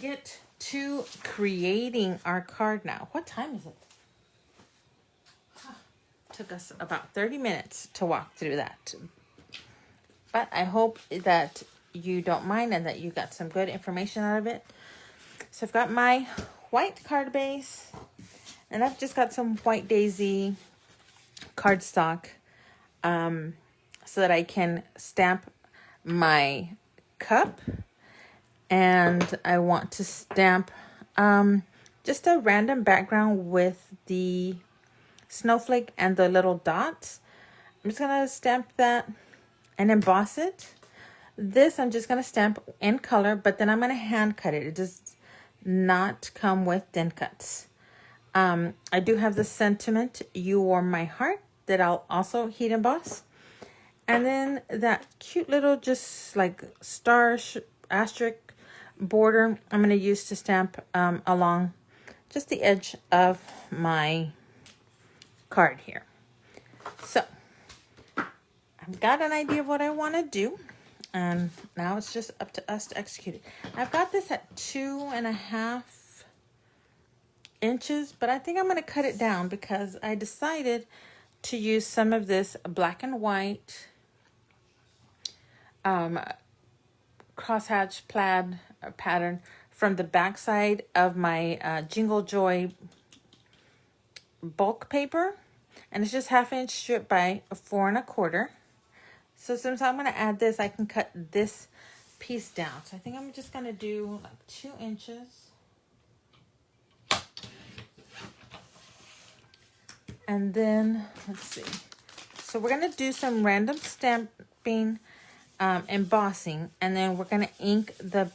get to creating our card now. What time is it? Took us about 30 minutes to walk through that. But I hope that you don't mind and that you got some good information out of it. So I've got my white card base, and I've just got some white daisy cardstock so that I can stamp my cup. And I want to stamp just a random background with the snowflake and the little dots. I'm just going to stamp that and emboss it. This I'm just going to stamp in color, but then I'm going to hand cut it. It does not come with den cuts. I do have the sentiment, "You Warm My Heart," that I'll also heat emboss. And then that cute little just like star asterisk border I'm going to use to stamp along just the edge of my card here. So I've got an idea of what I want to do, and now it's just up to us to execute it. I've got this at 2.5 inches, but I think I'm going to cut it down because I decided to use some of this black and white crosshatch plaid pattern from the back side of my Jingle Joy bulk paper, and it's just 1/2 inch strip by 4 1/4. So since I'm going to add this, I can cut this piece down. So I think I'm just going to do like 2 inches. And then, let's see. So we're going to do some random stamping, embossing, and then we're going to ink the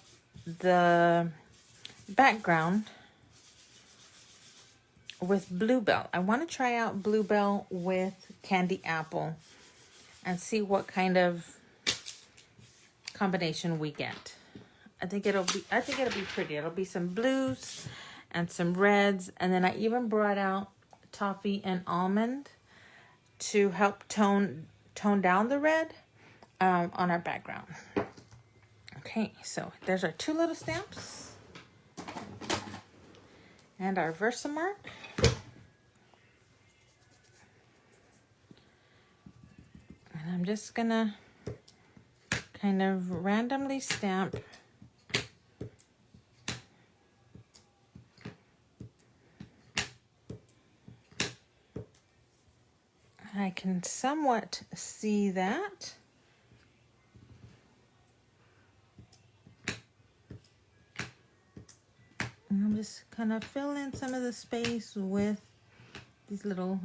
background with Bluebell. I want to try out Bluebell with Candy Apple and see what kind of combination we get. I think it'll be pretty. It'll be some blues and some reds, and then I even brought out toffee and almond to help tone down the red on our background. Okay, so there's our 2 little stamps and our Versamark. And I'm just gonna kind of randomly stamp I can somewhat see that. And I'm just kind of filling in some of the space with these little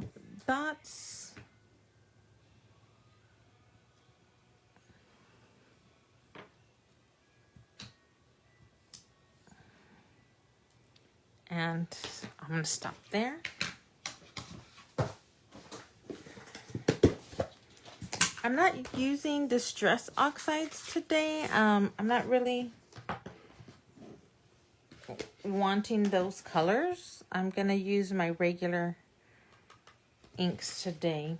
dots. And I'm going to stop there. I'm not using Distress Oxides today. I'm not really wanting those colors. I'm going to use my regular inks today.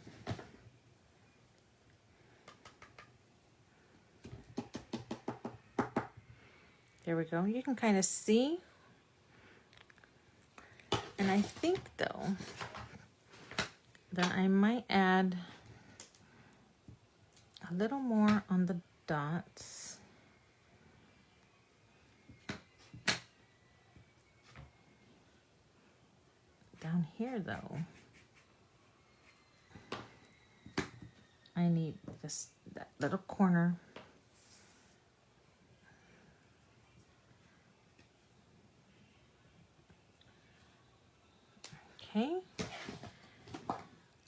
There we go. You can kind of see. And I think, though, that I might add a little more on the dots. Down here, though, I need just that little corner. Okay.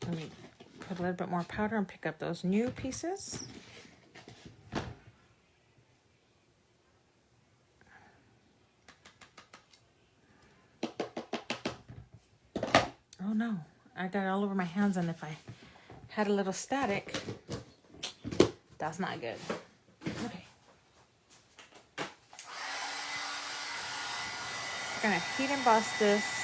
Let me put a little bit more powder and pick up those new pieces. Oh no, I got it all over my hands, and if I had a little static, that's not good. Okay. We're gonna heat emboss this.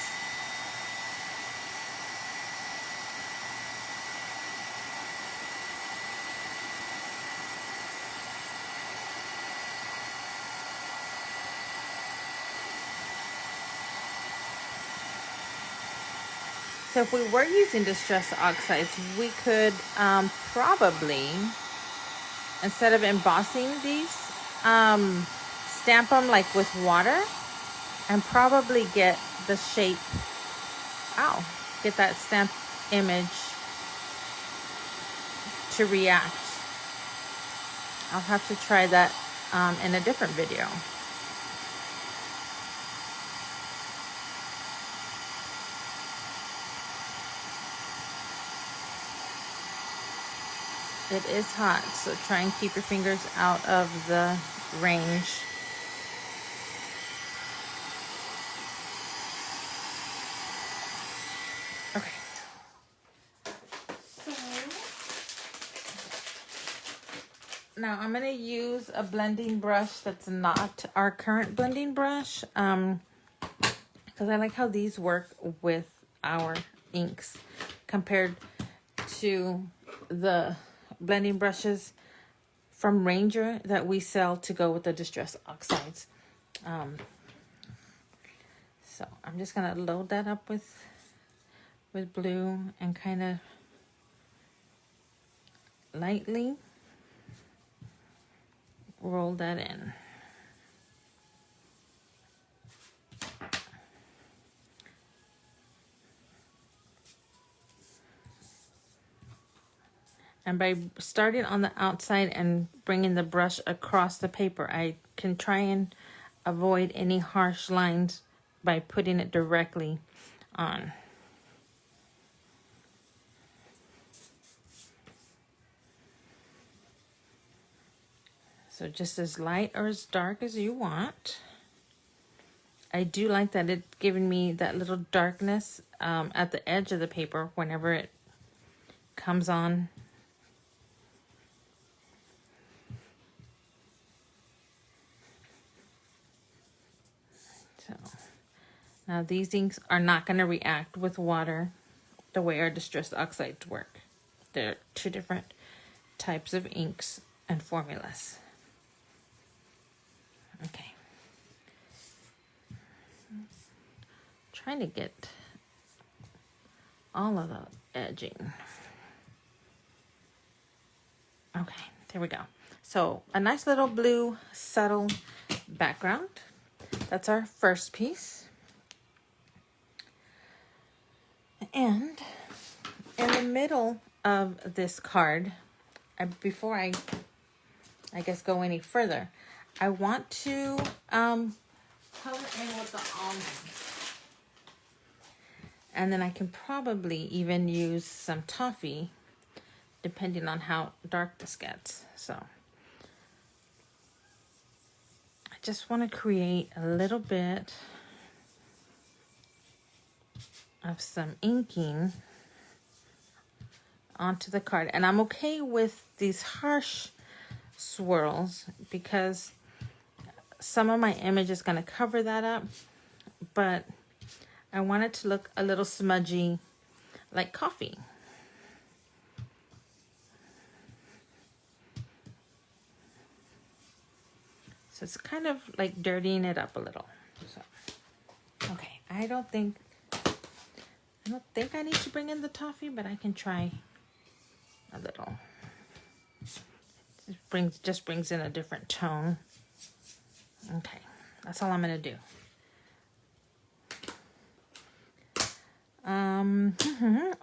So if we were using distress oxides, we could probably, instead of embossing these, stamp them like with water and probably get the shape, get that stamp image to react. I'll have to try that in a different video. It is hot, so try and keep your fingers out of the range. Okay. Now I'm going to use a blending brush that's not our current blending brush, because I like how these work with our inks compared to the blending brushes from Ranger that we sell to go with the distress oxides. So I'm just going to load that up with blue and kind of lightly roll that in. And by starting on the outside and bringing the brush across the paper, I can try and avoid any harsh lines by putting it directly on. So just as light or as dark as you want. I do like that it's giving me that little darkness at the edge of the paper whenever it comes on. So now these inks are not going to react with water the way our distress oxides work. They're two different types of inks and formulas. Okay. Trying to get all of the edging. Okay, there we go. So a nice little blue subtle background. That's our first piece. And in the middle of this card, before I guess go any further, I want to color in with the almonds. And then I can probably even use some toffee, depending on how dark this gets. So I just want to create a little bit of some inking onto the card. And I'm okay with these harsh swirls because some of my image is going to cover that up, but I want it to look a little smudgy like coffee. So it's kind of like dirtying it up a little. So, okay, I don't think I need to bring in the toffee, but I can try a little. It just brings in a different tone. Okay, that's all I'm gonna do.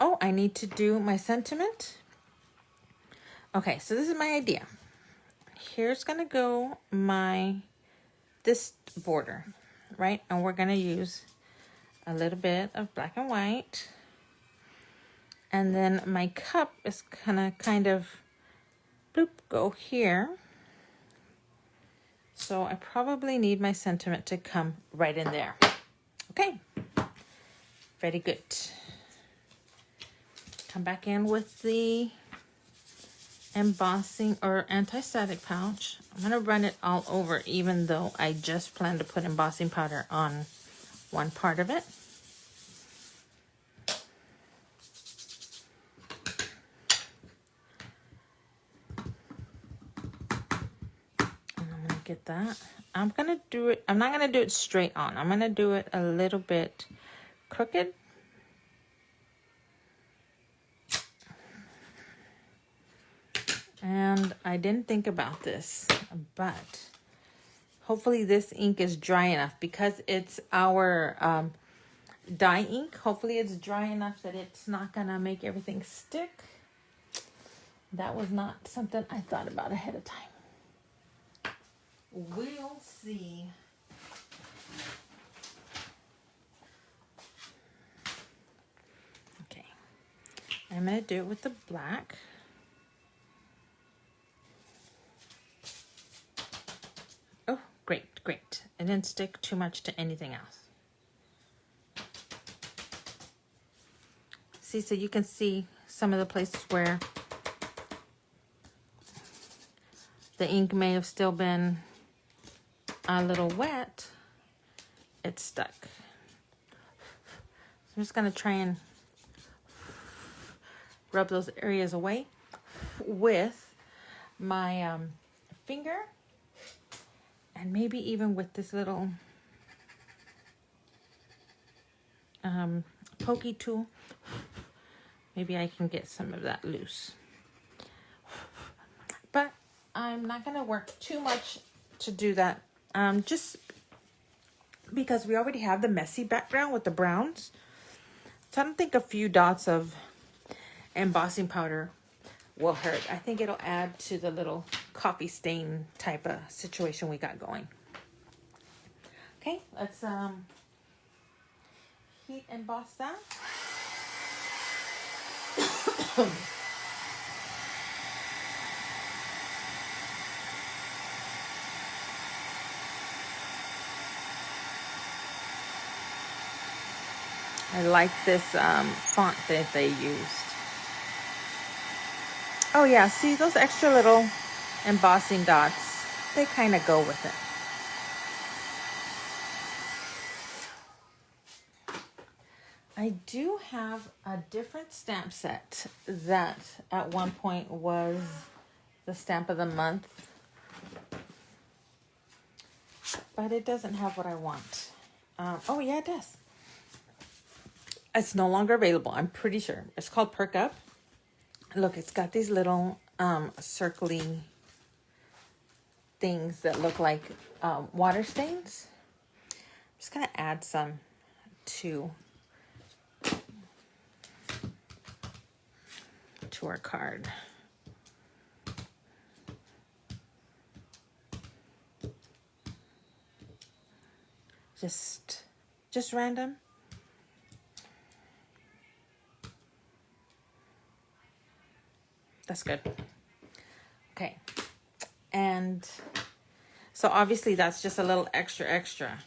Oh, I need to do my sentiment. Okay, so this is my idea. Here's gonna go this border, right? And we're gonna use a little bit of black and white. And then my cup is gonna kind of bloop, go here. So I probably need my sentiment to come right in there. Okay, very good. Come back in with the embossing or anti-static pouch. I'm gonna run it all over, even though I just plan to put embossing powder on one part of it. Get that. I'm gonna do it. I'm not gonna do it straight on. I'm gonna do it a little bit crooked. And I didn't think about this, but hopefully this ink is dry enough because it's our dye ink. Hopefully it's dry enough that it's not gonna make everything stick. That was not something I thought about ahead of time. We'll see. Okay, I'm gonna do it with the black. Oh, great, great. It didn't stick too much to anything else. See, so you can see some of the places where the ink may have still been a little wet. It's stuck. So I'm just gonna try and rub those areas away with my finger, and maybe even with this little pokey tool. Maybe I can get some of that loose. But I'm not gonna work too much to do that, just because we already have the messy background with the browns. So I don't think a few dots of embossing powder will hurt. I think it'll add to the little coffee stain type of situation we got going. Okay, let's heat emboss that. I like this font that they used. Oh yeah, see those extra little embossing dots? They kind of go with it. I do have a different stamp set that at one point was the stamp of the month, but it doesn't have what I want. Oh yeah, it does. It's no longer available, I'm pretty sure. It's called Perk Up. Look, it's got these little circly things that look like water stains. I'm just gonna add some to our card. Just random. That's good. Okay. And so obviously that's just a little extra.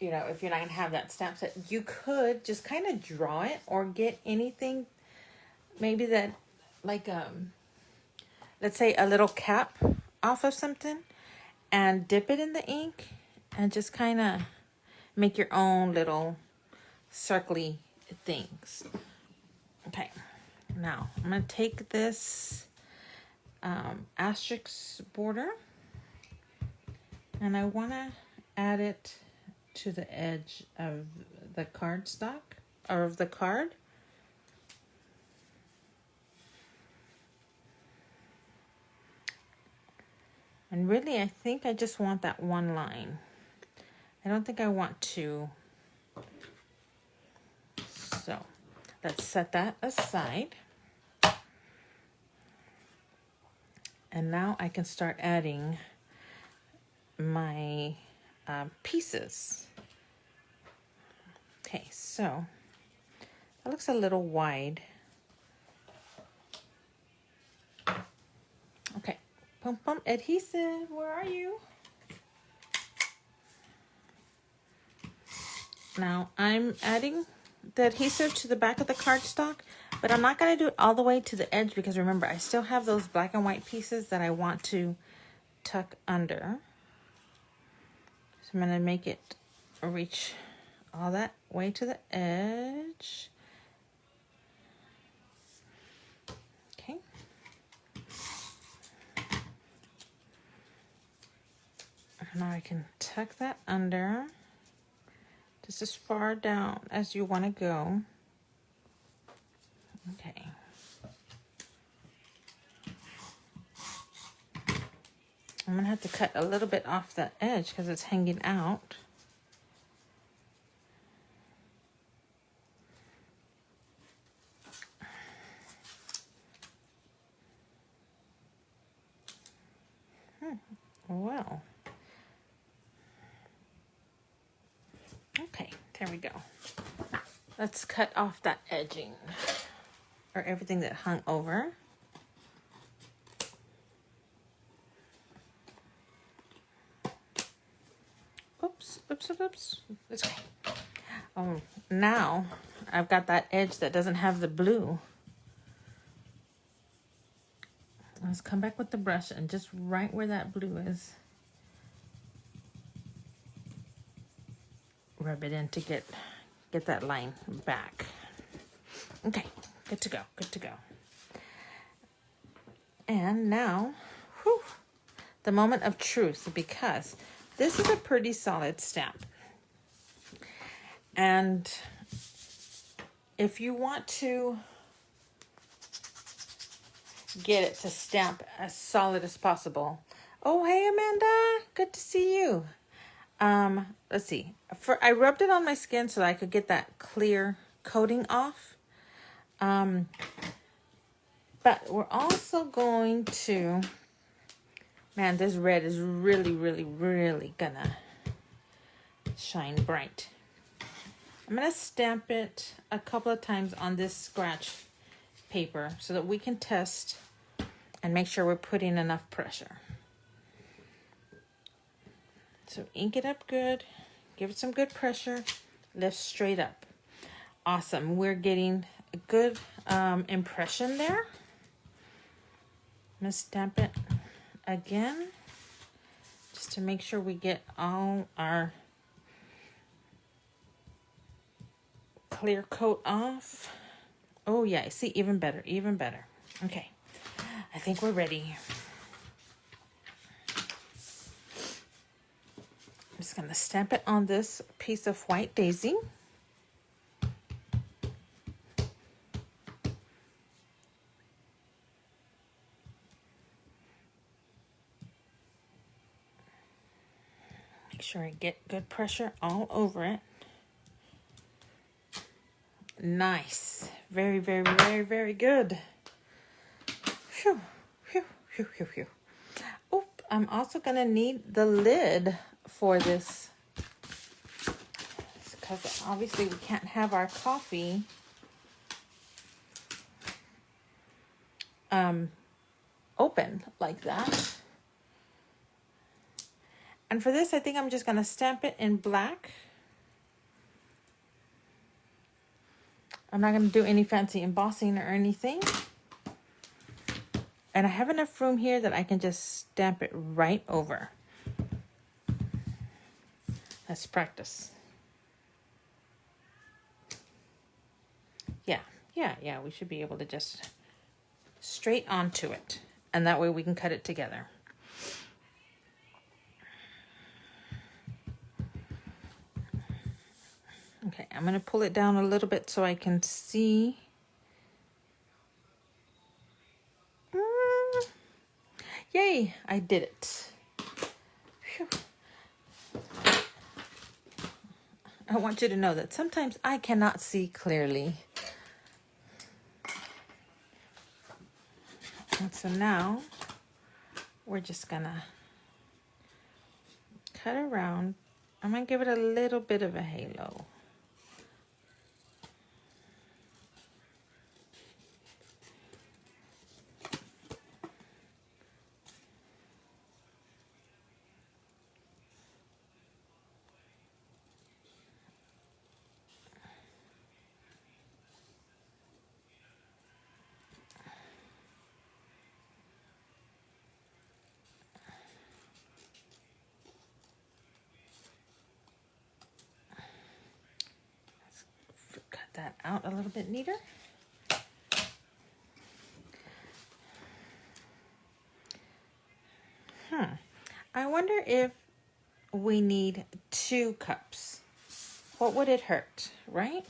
You know, if you're not gonna have that stamp set, you could just kind of draw it or get anything, maybe that, like, let's say a little cap off of something and dip it in the ink and just kind of make your own little circly things. Okay, now I'm gonna take this asterisk border and I want to add it to the edge of the cardstock or of the card. And really, I think I just want that one line. I don't think I want two. So let's set that aside. And now I can start adding my pieces. Okay, so that looks a little wide. Okay, pum pum adhesive, where are you? Now I'm adding the adhesive to the back of the cardstock, but I'm not going to do it all the way to the edge because remember, I still have those black and white pieces that I want to tuck under. So I'm going to make it reach all that way to the edge. Okay. Now I can tuck that under just as far down as you want to go. Okay. I'm going to have to cut a little bit off that edge because it's hanging out. Well. Okay, there we go. Let's cut off that edging or everything that hung over. Oops, oops, oops, oops. It's okay. Oh, now I've got that edge that doesn't have the blue. Let's come back with the brush and just right where that blue is, rub it in to get that line back. Okay, good to go, good to go. And now, whew, the moment of truth, because this is a pretty solid stamp. And if you want to get it to stamp as solid as possible. Oh, hey, Amanda, good to see you. Let's see. I rubbed it on my skin so that I could get that clear coating off. But we're also going to, man, this red is really, really, really gonna shine bright. I'm gonna stamp it a couple of times on this scratch paper so that we can test and make sure we're putting enough pressure. So ink it up good, give it some good pressure, lift straight up. Awesome, we're getting a good impression there. I'm gonna stamp it again, just to make sure we get all our clear coat off. Oh yeah, see, even better, even better. Okay, I think we're ready. I'm just gonna stamp it on this piece of white daisy. Make sure I get good pressure all over it. Nice. Very, very, very, very good. Phew, phew, phew, phew, phew. Oh, I'm also gonna need the lid for this, because obviously we can't have our coffee open like that. And for this, I think I'm just gonna stamp it in black. I'm not gonna do any fancy embossing or anything. And I have enough room here that I can just stamp it right over. Let's practice. Yeah, we should be able to just straight onto it. And that way we can cut it together. Okay, I'm gonna pull it down a little bit so I can see. Yay, I did it. Whew. I want you to know that sometimes I cannot see clearly. And so now we're just gonna cut around. I'm gonna give it a little bit of a halo. Cut that out a little bit neater. I wonder if we need 2 cups. What would it hurt, right?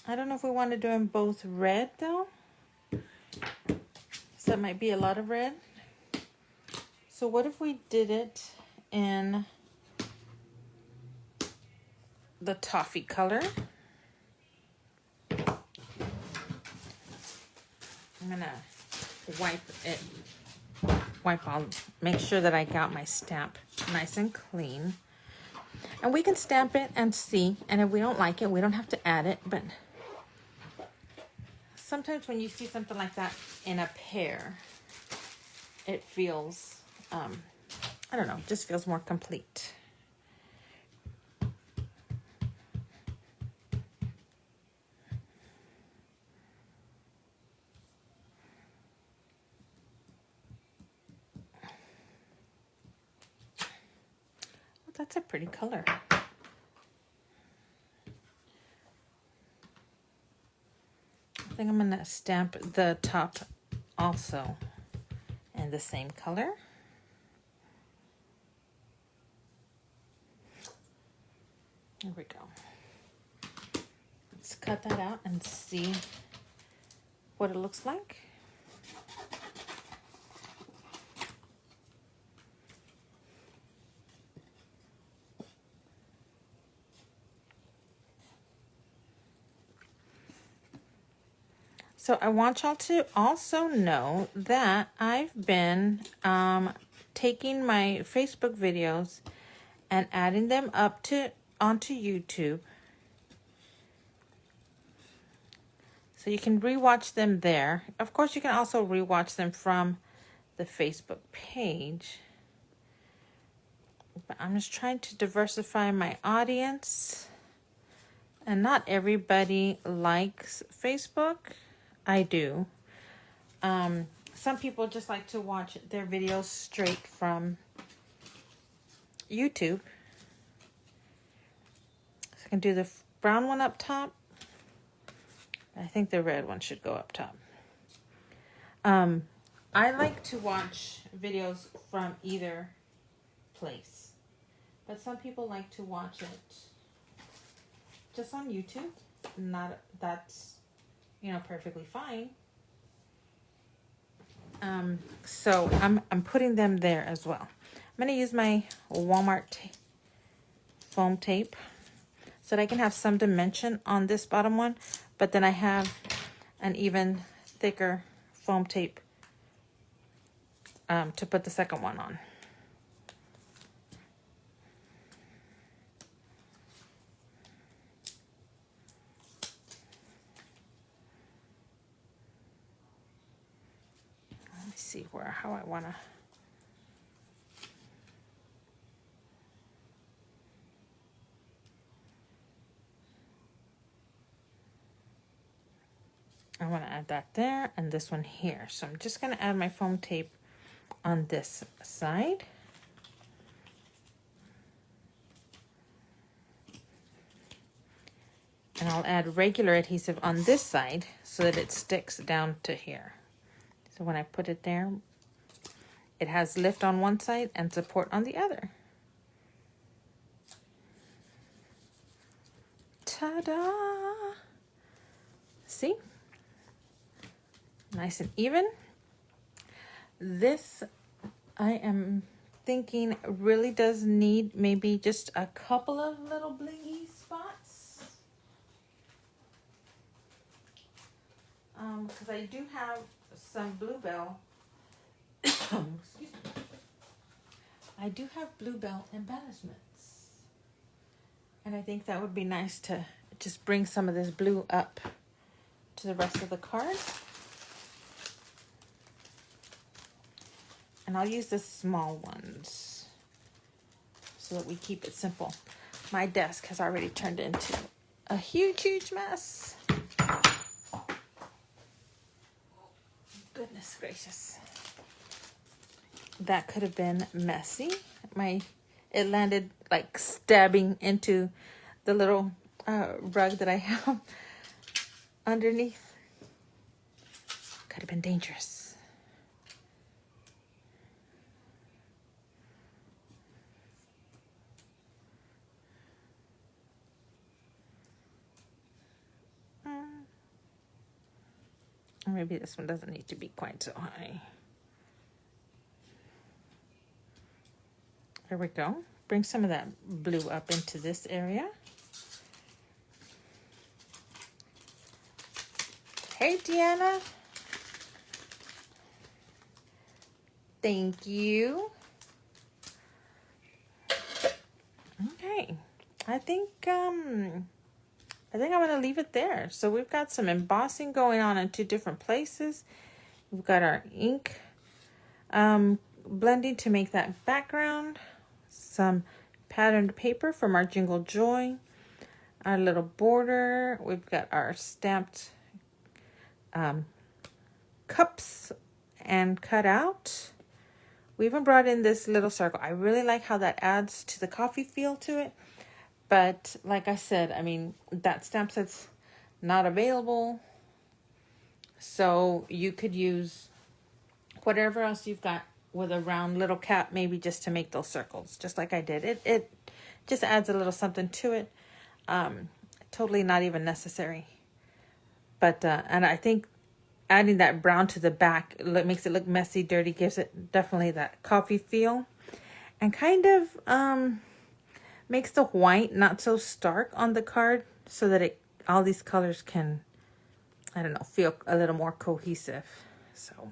I don't know if we want to do them both red though. So that might be a lot of red. So what if we did it in the toffee color? I'm gonna I'll make sure that I got my stamp nice and clean. And we can stamp it and see, and if we don't like it, we don't have to add it, but sometimes when you see something like that in a pair, it feels, I don't know, just feels more complete. Well, that's a pretty color. I think I'm gonna stamp the top also in the same color. There we go. Let's cut that out and see what it looks like. So I want y'all to also know that I've been taking my Facebook videos and adding them up onto YouTube. So you can rewatch them there. Of course, you can also rewatch them from the Facebook page. But I'm just trying to diversify my audience. And not everybody likes Facebook. I do. Some people just like to watch their videos straight from YouTube. So I can do the brown one up top. I think the red one should go up top. I like to watch videos from either place. But some people like to watch it just on YouTube. That's, perfectly fine. So I'm putting them there as well. I'm going to use my Walmart foam tape so that I can have some dimension on this bottom one, but then I have an even thicker foam tape to put the second one on. Let me see how I want to. I want to add that there and this one here. So I'm just going to add my foam tape on this side. And I'll add regular adhesive on this side so that it sticks down to here. So when I put it there, it has lift on one side and support on the other. Ta-da! See? Nice and even. This, I am thinking, really does need maybe just a couple of little blingy spots. Because I do have some bluebell. Excuse me. I do have bluebell embellishments. And I think that would be nice to just bring some of this blue up to the rest of the card. And I'll use the small ones so that we keep it simple. My desk has already turned into a huge, huge mess. Goodness gracious. That could have been messy. It landed like stabbing into the little rug that I have underneath. Could have been dangerous. Or maybe this one doesn't need to be quite so high. There we go. Bring some of that blue up into this area. Hey, Deanna. Thank you. Okay. I think I'm gonna leave it there. So we've got some embossing going on in two different places. We've got our ink blending to make that background. Some patterned paper from our Jingle Joy. Our little border. We've got our stamped cups and cut out. We even brought in this little circle. I really like how that adds to the coffee feel to it. But like I said, I mean, that stamp set's not available. So you could use whatever else you've got with a round little cap, maybe just to make those circles, just like I did. It just adds a little something to it. Totally not even necessary. But, and I think adding that brown to the back makes it look messy, dirty, gives it definitely that coffee feel. And kind of makes the white not so stark on the card so that all these colors can, I don't know, feel a little more cohesive. So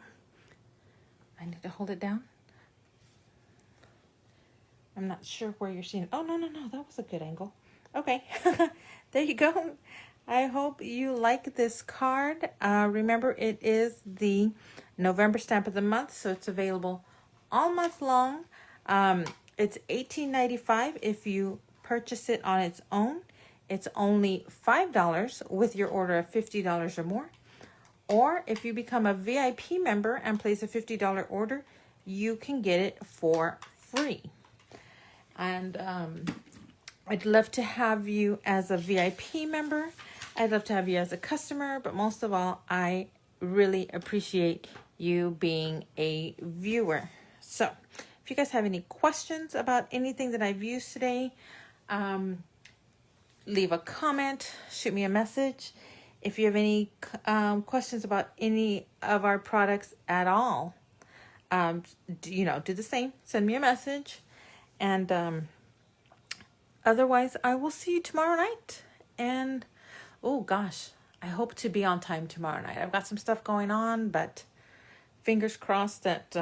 I need to hold it down. I'm not sure where you're seeing it. Oh, no, that was a good angle. Okay, there you go. I hope you like this card. Remember, it is the November stamp of the month, so it's available all month long. It's $18.95 if you purchase it on its own. It's only $5 with your order of $50 or more. Or if you become a VIP member and place a $50 order, you can get it for free. And I'd love to have you as a VIP member. I'd love to have you as a customer, but most of all, I really appreciate you being a viewer. So if you guys have any questions about anything that I've used today, leave a comment, shoot me a message. If you have any questions about any of our products at all, do the same. Send me a message. And otherwise, I will see you tomorrow night. And, oh gosh, I hope to be on time tomorrow night. I've got some stuff going on, but fingers crossed that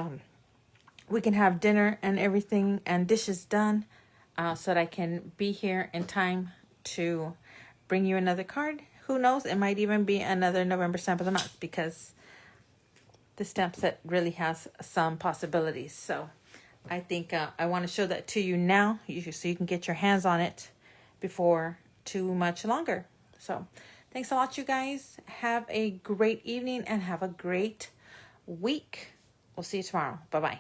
we can have dinner and everything and dishes done so that I can be here in time to bring you another card. Who knows? It might even be another November stamp of the month because the stamp set really has some possibilities. So I think I want to show that to you now so you can get your hands on it before too much longer. So thanks a lot, you guys. Have a great evening and have a great week. We'll see you tomorrow. Bye-bye.